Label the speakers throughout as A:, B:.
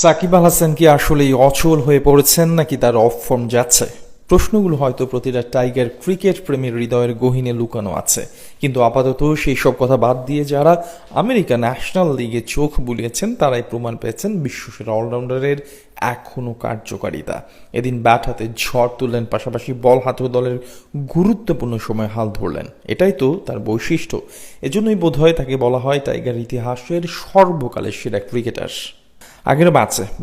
A: সাকিব আল হাসান কি আসলেই অচল হয়ে পড়েছেন নাকি তার অফ ফর্ম যাচ্ছে? প্রশ্নগুলো হয়তো প্রতিটা টাইগার ক্রিকেট প্রেমীর হৃদয়ের গহীনে লুকানো আছে, কিন্তু আপাতত সেই সব কথা বাদ দিয়ে যারা আমেরিকা ন্যাশনাল লিগে চোখ বুলিয়েছেন তারাই প্রমাণ পেয়েছেন বিশ্বসেরা অলরাউন্ডারের এখনও কার্যকারিতা। এদিন ব্যাট হাতে ঝড় তুললেন, পাশাপাশি বল হাতেও দলের গুরুত্বপূর্ণ সময় হাল ধরলেন। এটাই তো তার বৈশিষ্ট্য। এজন্যই বোধহয় তাকে বলা হয় টাইগার ইতিহাসের সর্বকালের সেরা ক্রিকেটার। আগের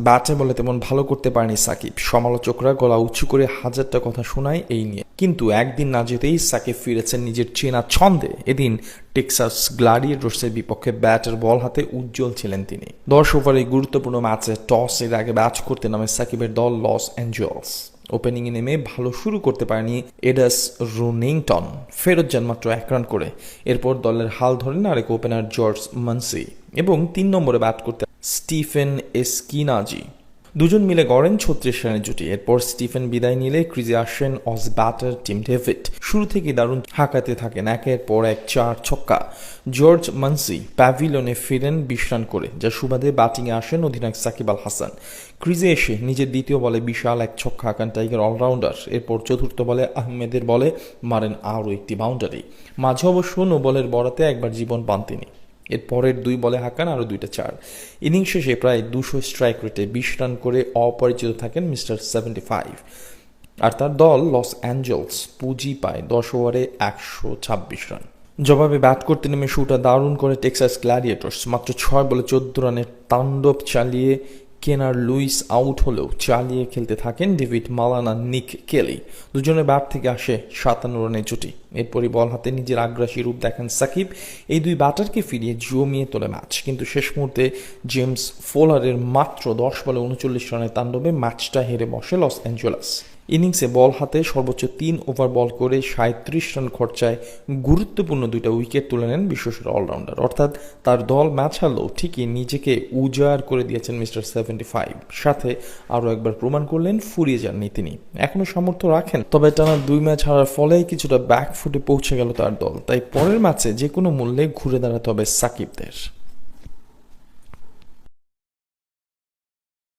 A: ব্যাটে বলে তেমন ভালো করতে পারেনি সাকিব। সমালোচকরা গলা উঁচু করে হাজারটা কথা শোনায় এই নিয়ে, কিন্তু একদিন না যেতেই সাকিব ফিরেছেন নিজের চেনা ছন্দে। এদিন টেক্সাস গ্ল্যাডিয়েটর্সের বিপক্ষে ব্যাটের বল হাতে উজ্জ্বল ছিলেন তিনি। 10 ওভারে গুরুত্বপূর্ণ ম্যাচে টসের আগে ব্যাট করতে নামে সাকিবের দল লস অ্যাঞ্জেলস। ওপেনিংয়ে নেমে ভালো শুরু করতে পারেনি এডাস রোনিংটন, ফেরত যান মাত্র 1 রান করে। এরপর দলের হাল ধরেন আরেক ওপেনার জর্জ মানসি এবং 3 নম্বরে ব্যাট করতে স্টিফেন এসকিনাজি। দুজন মিলে গড়েন 36 রানের জুটি। এরপর স্টিফেন বিদায় নিলে ক্রিজে আসেন অজ ব্যাটার টিম ডেভিড। শুরু থেকেই দারুণ হাঁকাতে থাকেন একের পর এক 4 ছক্কা। জর্জ মানসি প্যাভিলিয়নে ফিরেন 20 রান করে, যার সুবাদে ব্যাটিংয়ে আসেন অধিনায়ক সাকিব আল হাসান। ক্রিজে এসে নিজের দ্বিতীয় বলে বিশাল এক ছক্কা হাঁকান টাইগার অলরাউন্ডার। এরপর চতুর্থ বলে আহমেদের বলে মারেন আরও একটি বাউন্ডারি। মাঝে অবশ্য নো বলের বরাতে একবার জীবন পান তিনি। এর পরের 2 বলে হাঁকান আরও 2টা 4। ইনিংস শেষে প্রায় 200 স্ট্রাইক রেটে 20 রান করে অপরিচিত থাকেন মিস্টার 75, আর তার দল লস অ্যাঞ্জেলস পুঁজি পায় 10 ওভারে 126 রান। জবাবে ব্যাট করতে নেমে শুরুটা দারুণ করে টেক্সাস গ্ল্যাডিয়েটর্স। মাত্র 6 বলে 14 রানের তাণ্ডব চালিয়ে কেনার লুইস আউট হলেও চালিয়ে খেলতে থাকেন ডেভিড মালানা, নিক কেলি। দুজনের ব্যাট থেকে আসে 57 রানের জুটি। এরপরই বল হাতে নিজের আগ্রাসী রূপ দেখান সাকিব। এই 2 ব্যাটারকে ফিরিয়ে জমিয়ে তোলে ম্যাচ, কিন্তু শেষ মুহূর্তে জেমস ফোলারের মাত্র 10 বলে 39 রানের তাণ্ডবে ম্যাচটা হেরে বসে লস অ্যাঞ্জেলস। ইনিংসে বল হাতে সর্বোচ্চ 3 ওভার বল করে 37 রান খরচায় গুরুত্বপূর্ণ 2টা উইকেট তুলে নেন বিশ্বসেরা অলরাউন্ডার। অর্থাৎ তার দল ম্যাচ হারলেও ঠিকই নিজেকে উজাড় করে দিয়েছেন মিস্টার 75। সাথে আরও একবার প্রমাণ করলেন ফুরিয়ে যাননি তিনি, এখনও সামর্থ্য রাখেন। তবে টানা 2 ম্যাচ হারার ফলে কিছুটা ব্যাকফুটে পৌঁছে গেল তার দল। তাই পরের ম্যাচে যে কোনো মূল্যে ঘুরে দাঁড়াতে হবে সাকিবদের।